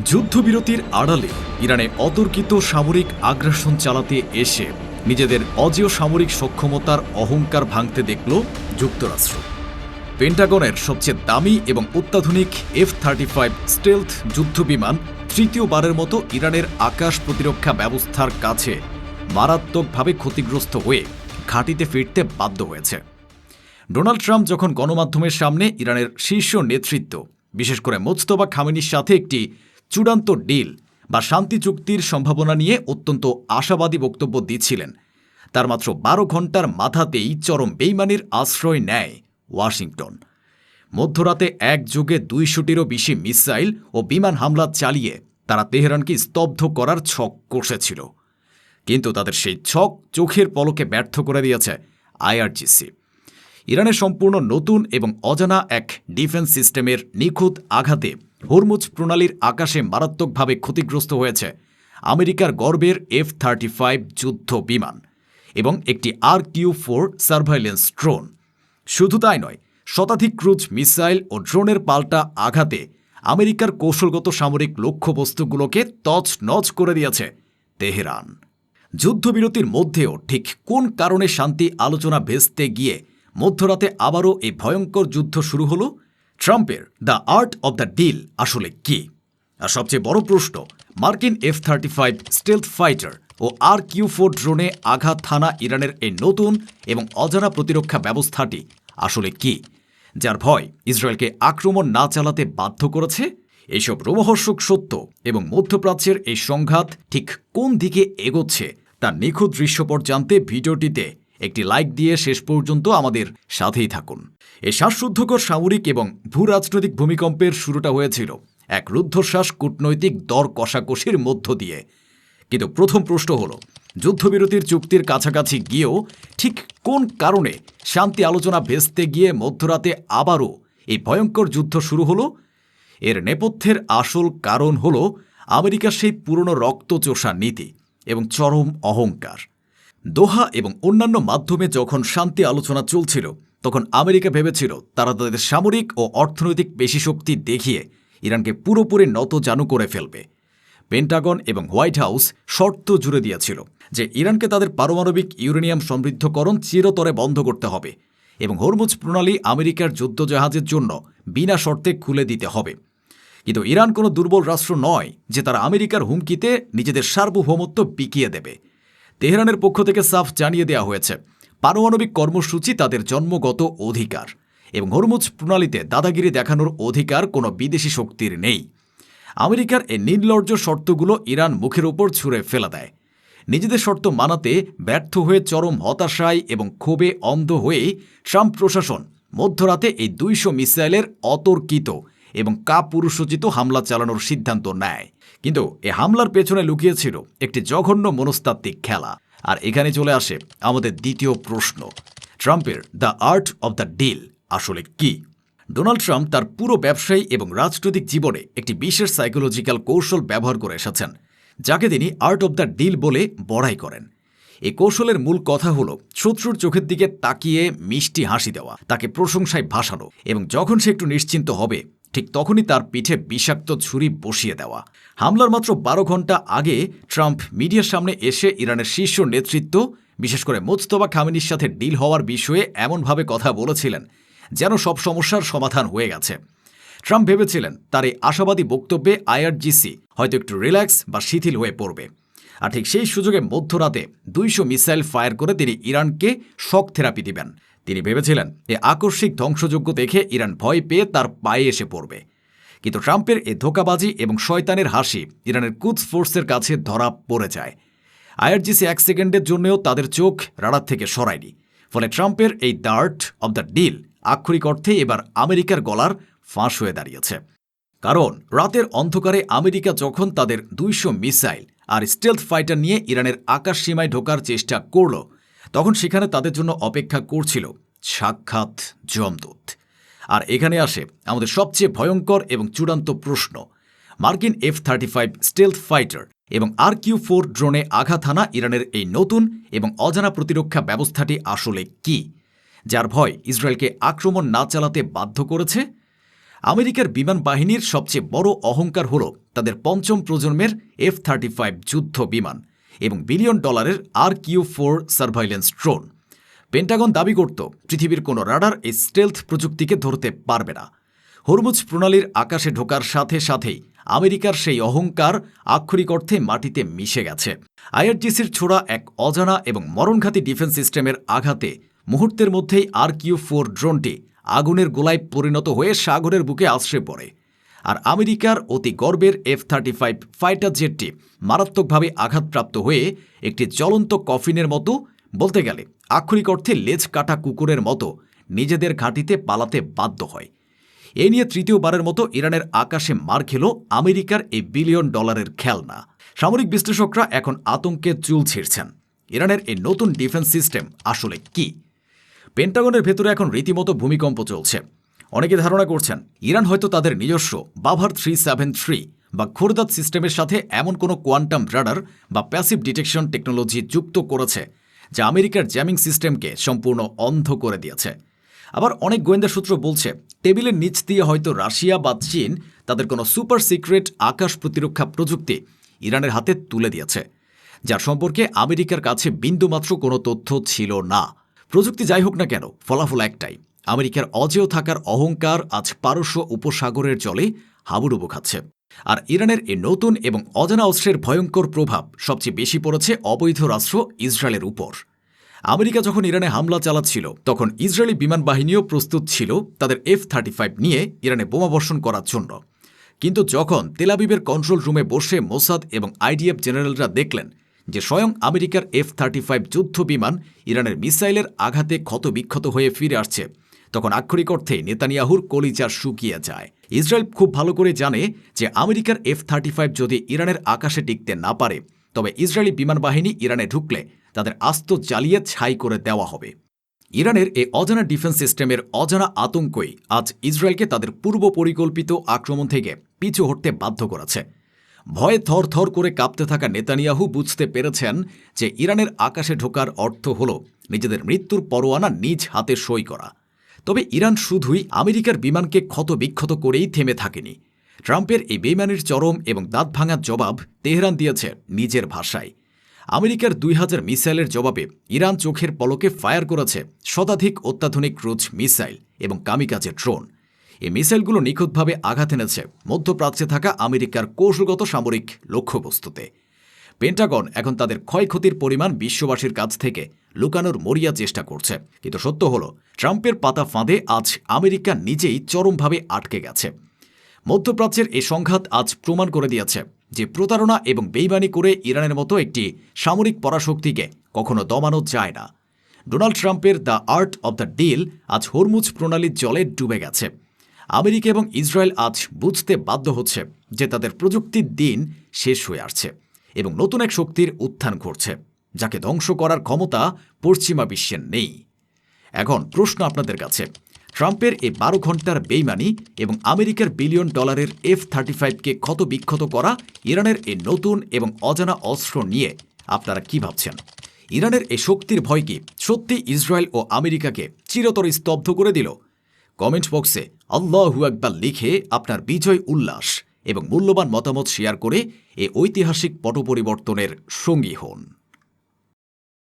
যুদ্ধবিরতির আড়ালে ইরানে অতর্কিত সামরিক আগ্রাসন চালাতে এসে নিজেদের অজেয় সামরিক সক্ষমতার অহংকার ভাঙতে দেখল যুক্তরাষ্ট্র। পেন্টাগনের সবচেয়ে দামি এবং অত্যাধুনিক F-35 স্টেলথ যুদ্ধবিমান তৃতীয়বারের মতো ইরানের আকাশ প্রতিরক্ষা ব্যবস্থার কাছে মারাত্মকভাবে ক্ষতিগ্রস্ত হয়ে ঘাঁটিতে ফিরতে বাধ্য হয়েছে। ডোনাল্ড ট্রাম্প যখন গণমাধ্যমের সামনে ইরানের শীর্ষ নেতৃত্ব, বিশেষ করে মোজতবা খামেনির সাথে একটি চূড়ান্ত ডিল বা শান্তি চুক্তির সম্ভাবনা নিয়ে অত্যন্ত আশাবাদী বক্তব্য দিচ্ছিলেন, তার মাত্র 12 ঘণ্টার মাথাতেই চরম বেইমানির আশ্রয় নেয় ওয়াশিংটন। মধ্যরাতে একযোগে 200টিরও বেশি মিসাইল ও বিমান হামলা চালিয়ে তারা তেহরানকে স্তব্ধ করার ছক কষেছিল। কিন্তু তাদের সেই ছক চোখের পলকে ব্যর্থ করে দিয়েছে আইআরজিসি। ইরানের সম্পূর্ণ নতুন এবং অজানা এক ডিফেন্স সিস্টেমের নিখুঁত আঘাতে হরমুজ প্রণালীর আকাশে মারাত্মকভাবে ক্ষতিগ্রস্ত হয়েছে আমেরিকার গর্বের F-35 যুদ্ধ বিমান এবং একটি RQ-4 সার্ভাইলেন্স ড্রোন। শুধু তাই নয়, শতাধিক ক্রুজ মিসাইল ও ড্রোনের পাল্টা আঘাতে আমেরিকার কৌশলগত সামরিক লক্ষ্যবস্তুগুলোকে তছনছ করে দিয়েছে তেহরান। যুদ্ধবিরতির মধ্যেও ঠিক কোন কারণে শান্তি আলোচনা ভেস্তে গিয়ে মধ্যরাতে আবারও এই ভয়ঙ্কর যুদ্ধ শুরু হলো? ট্রাম্পের the art of the deal আসলে কি? আর সবচেয়ে বড় প্রশ্ন, মার্কিন F-35 স্টেলথ ফাইটার ও RQ-4 ড্রোনে আঘাত হানা ইরানের এই নতুন এবং অজানা প্রতিরক্ষা ব্যবস্থাটি আসলে কি, যার ভয় ইসরায়েলকে আক্রমণ না চালাতে বাধ্য করেছে? এইসব রোমহর্ষক সত্য এবং মধ্যপ্রাচ্যের এই সংঘাত ঠিক কোন দিকে এগোচ্ছে তার নিখুঁত দৃশ্যপট জানতে ভিডিওটিতে একটি লাইক দিয়ে শেষ পর্যন্ত আমাদের সাথেই থাকুন। এই শ্বাসরুদ্ধকর সামরিক এবং ভূরাজনৈতিক ভূমিকম্পের শুরুটা হয়েছিল এক রুদ্ধশ্বাস কূটনৈতিক দর কষাকষির মধ্য দিয়ে। কিন্তু প্রথম প্রশ্ন হল, যুদ্ধবিরতির চুক্তির কাছাকাছি গিয়েও ঠিক কোন কারণে শান্তি আলোচনা ভেস্তে গিয়ে মধ্যরাতে আবারও এই ভয়ঙ্কর যুদ্ধ শুরু হলো? এর নেপথ্যের আসল কারণ হল আমেরিকার সেই পুরনো রক্তচোষা নীতি এবং চরম অহংকার। দোহা এবং অন্যান্য মাধ্যমে যখন শান্তি আলোচনা চলছিল, তখন আমেরিকা ভেবেছিল তারা তাদের সামরিক ও অর্থনৈতিক পেশিশক্তি দেখিয়ে ইরানকে পুরোপুরি নতজানু করে ফেলবে। পেন্টাগন এবং হোয়াইট হাউস শর্ত জুড়ে দিয়েছিল যে ইরানকে তাদের পারমাণবিক ইউরেনিয়াম সমৃদ্ধকরণ চিরতরে বন্ধ করতে হবে এবং হরমুজ প্রণালী আমেরিকার যুদ্ধজাহাজের জন্য বিনা শর্তে খুলে দিতে হবে। কিন্তু ইরান কোনো দুর্বল রাষ্ট্র নয় যে তারা আমেরিকার হুমকিতে নিজেদের সার্বভৌমত্ব বিকিয়ে দেবে। তেহরানের পক্ষ থেকে সাফ জানিয়ে দেওয়া হয়েছে, পারমাণবিক কর্মসূচি তাদের জন্মগত অধিকার এবং হরমুজ প্রণালীতে দাদাগিরি দেখানোর অধিকার কোনো বিদেশি শক্তির নেই। আমেরিকার এই নির্লজ্জ শর্তগুলো ইরান মুখের ওপর ছুঁড়ে ফেলা দেয়। নিজেদের শর্ত মানাতে ব্যর্থ হয়ে চরম হতাশায় এবং ক্ষোভে অন্ধ হয়ে ট্রাম্প প্রশাসন মধ্যরাতে এই 200 মিসাইলের অতর্কিত এবং কাপুরুষোচিত হামলা চালানোর সিদ্ধান্ত নেয়। কিন্তু এ হামলার পেছনে লুকিয়েছিল একটি জঘন্য মনস্তাত্ত্বিক খেলা। আর এখানে চলে আসে আমাদের দ্বিতীয় প্রশ্ন, ট্রাম্পের the art of the deal আসলে কি? ডোনাল্ড ট্রাম্প তার পুরো ব্যবসায়ী এবং রাজনৈতিক জীবনে একটি বিশেষ সাইকোলজিক্যাল কৌশল ব্যবহার করে এসেছেন, যাকে তিনি আর্ট অব দ্য ডিল বলে বড়াই করেন। এই কৌশলের মূল কথা হলো শত্রুর চোখের দিকে তাকিয়ে মিষ্টি হাসি দেওয়া, তাকে প্রশংসায় ভাসানো এবং যখন সে একটু নিশ্চিন্ত হবে ঠিক তখনই তার পিঠে বিষাক্ত ছুরি বসিয়ে দেওয়া। হামলার মাত্র 12 ঘণ্টা আগে ট্রাম্প মিডিয়ার সামনে এসে ইরানের শীর্ষ নেতৃত্ব, বিশেষ করে মোজতবা খামেনির সাথে ডিল হওয়ার বিষয়ে এমনভাবে কথা বলেছিলেন যেন সব সমস্যার সমাধান হয়ে গেছে। ট্রাম্প ভেবেছিলেন তার এই আশাবাদী বক্তব্যে আইআরজিসি হয়তো একটু রিল্যাক্স বা শিথিল হয়ে পড়বে। আর ঠিক সেই সুযোগে মধ্যরাতে 200 মিসাইল ফায়ার করে তিনি ইরানকে শক থেরাপি দিবেন। তিনি ভেবেছিলেন এই আকস্মিক ধ্বংসযজ্ঞ দেখে ইরান ভয় পেয়ে তার পায়ে এসে পড়বে। কিন্তু ট্রাম্পের এই ধোঁকাবাজি এবং শয়তানের হাসি ইরানের কুদস ফোর্সের কাছে ধরা পড়ে যায়। আইআরজিসি 1 সেকেন্ডের জন্যও তাদের চোখ রাডার থেকে সরায়নি। ফলে ট্রাম্পের এই the art of the deal আক্ষরিক অর্থে এবার আমেরিকার গলার ফাঁস হয়ে দাঁড়িয়েছে। কারণ রাতের অন্ধকারে আমেরিকা যখন তাদের 200 মিসাইল আর স্টেলথ ফাইটার নিয়ে ইরানের আকাশ সীমায় ঢোকার চেষ্টা করল, তখন সেখানে তাদের জন্য অপেক্ষা করছিল সাক্ষাৎ যমদূত। আর এখানে আসে আমাদের সবচেয়ে ভয়ঙ্কর এবং চূড়ান্ত প্রশ্ন, মার্কিন F-35 স্টেলথ ফাইটার এবং RQ-4 ড্রোনে আঘাত হানা ইরানের এই নতুন এবং অজানা প্রতিরক্ষা ব্যবস্থাটি আসলে কি, যার ভয় ইসরায়েলকে আক্রমণ না চালাতে বাধ্য করেছে? আমেরিকার বিমান বাহিনীর সবচেয়ে বড় অহংকার হল তাদের পঞ্চম প্রজন্মের F-35 যুদ্ধ বিমান এবং বিলিয়ন ডলারের RQ-4 সার্ভাইলেন্স ড্রোন। পেন্টাগন দাবি করত পৃথিবীর কোনো রাডার এই স্টেলথ প্রযুক্তিকে ধরতে পারবে না। হরমুজ প্রণালীর আকাশে ঢোকার সাথে সাথেই আমেরিকার সেই অহংকার আক্ষরিক অর্থে মাটিতে মিশে গেছে। IRGCর ছোড়া এক অজানা এবং মরণঘাতী ডিফেন্স সিস্টেমের আঘাতে মুহূর্তের মধ্যেই RQ-4 ড্রোনটি আগুনের গোলায় পরিণত হয়ে সাগরের বুকে আছড়ে পড়ে। আর আমেরিকার অতি গর্বের F-35 ফাইটার জেটটি মারাত্মকভাবে আঘাতপ্রাপ্ত হয়ে একটি জ্বলন্ত কফিনের মতো, বলতে গেলে আক্ষরিক অর্থে লেজ কাটা কুকুরের মতো নিজেদের ঘাঁটিতে পালাতে বাধ্য হয়। এ নিয়ে তৃতীয়বারের মতো ইরানের আকাশে মার খেল আমেরিকার এই বিলিয়ন ডলারের খেলনা। সামরিক বিশ্লেষকরা এখন আতঙ্কে চুল ছিঁড়ছেন। ইরানের এই নতুন ডিফেন্স সিস্টেম আসলে কি? পেন্টাগনের ভেতরে এখন রীতিমতো ভূমিকম্প চলছে। অনেকে ধারণা করছেন ইরান হয়তো তাদের নিজস্ব বাভার 373 বা খোরদাদ সিস্টেমের সাথে এমন কোনো কোয়ান্টাম রাডার বা প্যাসিভ ডিটেকশন টেকনোলজি যুক্ত করেছে যা আমেরিকার জ্যামিং সিস্টেমকে সম্পূর্ণ অন্ধ করে দিয়েছে। আবার অনেক গোয়েন্দা সূত্র বলছে টেবিলের নিচ দিয়ে হয়তো রাশিয়া বা চীন তাদের কোনো সুপার সিক্রেট আকাশ প্রতিরক্ষা প্রযুক্তি ইরানের হাতে তুলে দিয়েছে, যার সম্পর্কে আমেরিকার কাছে বিন্দুমাত্র কোনো তথ্য ছিল না। প্রযুক্তি যাই হোক না কেন, ফলাফল একটাই, আমেরিকার অজেয় থাকার অহংকার আজ পারস্য উপসাগরের জলে হাবুডুবু খাচ্ছে। আর ইরানের এই নতুন এবং অজানা অস্ত্রের ভয়ঙ্কর প্রভাব সবচেয়ে বেশি পড়েছে অবৈধ রাষ্ট্র ইসরায়েলের উপর। আমেরিকা যখন ইরানে হামলা চালাচ্ছিল তখন ইসরায়েলি বিমান বাহিনীও প্রস্তুত ছিল তাদের F-35 নিয়ে ইরানে বোমাবর্ষণ করার জন্য। কিন্তু যখন তেল আবিবের কন্ট্রোল রুমে বসে মোসাদ এবং IDF জেনারেলরা দেখলেন যে স্বয়ং আমেরিকার F-35 যুদ্ধ বিমান ইরানের মিসাইলের আঘাতে ক্ষতবিক্ষত হয়ে ফিরে আসছে, তখন আক্ষরিক অর্থে নেতানিয়াহুর কলিজা শুকিয়ে যায়। ইসরায়েল খুব ভালো করে জানে যে আমেরিকার F-35 যদি ইরানের আকাশে টিকতে না পারে তবে ইসরায়েলি বিমান বাহিনী ইরানে ঢুকলে তাদের আস্ত জ্বালিয়ে ছাই করে দেওয়া হবে। ইরানের এই অজানা ডিফেন্স সিস্টেমের অজানা আতঙ্কই আজ ইসরায়েলকে তাদের পূর্ব পরিকল্পিত আক্রমণ থেকে পিছু হটতে বাধ্য করেছে। ভয়ে থরথর করে কাঁপতে থাকা নেতানিয়াহু বুঝতে পেরেছেন যে ইরানের আকাশে ঢোকার অর্থ হল নিজেদের মৃত্যুর পরোয়ানা নিজ হাতে সই করা। তবে ইরান শুধুই আমেরিকার বিমানকে ক্ষতবিক্ষত করেই থেমে থাকেনি। ট্রাম্পের এই বেইমানির চরম এবং দাঁত ভাঙার জবাব তেহরান দিয়েছে নিজের ভাষায়। আমেরিকার 2000 মিসাইলের জবাবে ইরান চোখের পলকে ফায়ার করেছে শতাধিক অত্যাধুনিক ক্রুজ মিসাইল এবং কামিকাজে ড্রোন। এই মিসাইলগুলো নিখুঁতভাবে আঘাত এনেছে মধ্যপ্রাচ্যে থাকা আমেরিকার কৌশলগত সামরিক লক্ষ্যবস্তুতে। পেন্টাগন এখন তাদের ক্ষয়ক্ষতির পরিমাণ বিশ্ববাসীর কাছ থেকে লুকানোর মরিয়া চেষ্টা করছে, কিন্তু সত্য হল ট্রাম্পের পাতা ফাঁদে আজ আমেরিকা নিজেই চরমভাবে আটকে গেছে। মধ্যপ্রাচ্যের এই সংঘাত আজ প্রমাণ করে দিয়েছে যে প্রতারণা এবং বেইমানি করে ইরানের মতো একটি সামরিক পরাশক্তিকে কখনো দমানো যায় না। ডোনাল্ড ট্রাম্পের the art of the deal আজ হরমুজ প্রণালীর জলে ডুবে গেছে। আমেরিকা এবং ইসরায়েল আজ বুঝতে বাধ্য হচ্ছে যে তাদের প্রযুক্তির দিন শেষ হয়ে আসছে এবং নতুন এক শক্তির উত্থান ঘটছে যাকে ধ্বংস করার ক্ষমতা পশ্চিমা বিশ্বের নেই। এখন প্রশ্ন আপনাদের কাছে, ট্রাম্পের এই 12 ঘণ্টার বেইমানি এবং আমেরিকার বিলিয়ন ডলারের F-35কে ক্ষতবিক্ষত করা ইরানের এই নতুন এবং অজানা অস্ত্র নিয়ে আপনারা কি ভাবছেন? ইরানের এই শক্তির ভয় কি সত্যি ইসরায়েল ও আমেরিকাকে চিরতরে স্তব্ধ করে দিল? কমেন্ট বক্সে আল্লাহু আকবার লিখে আপনার বিজয় উল্লাস এবং মূল্যবান মতামত শেয়ার করে এই ঐতিহাসিক পট পরিবর্তনের সঙ্গী হন।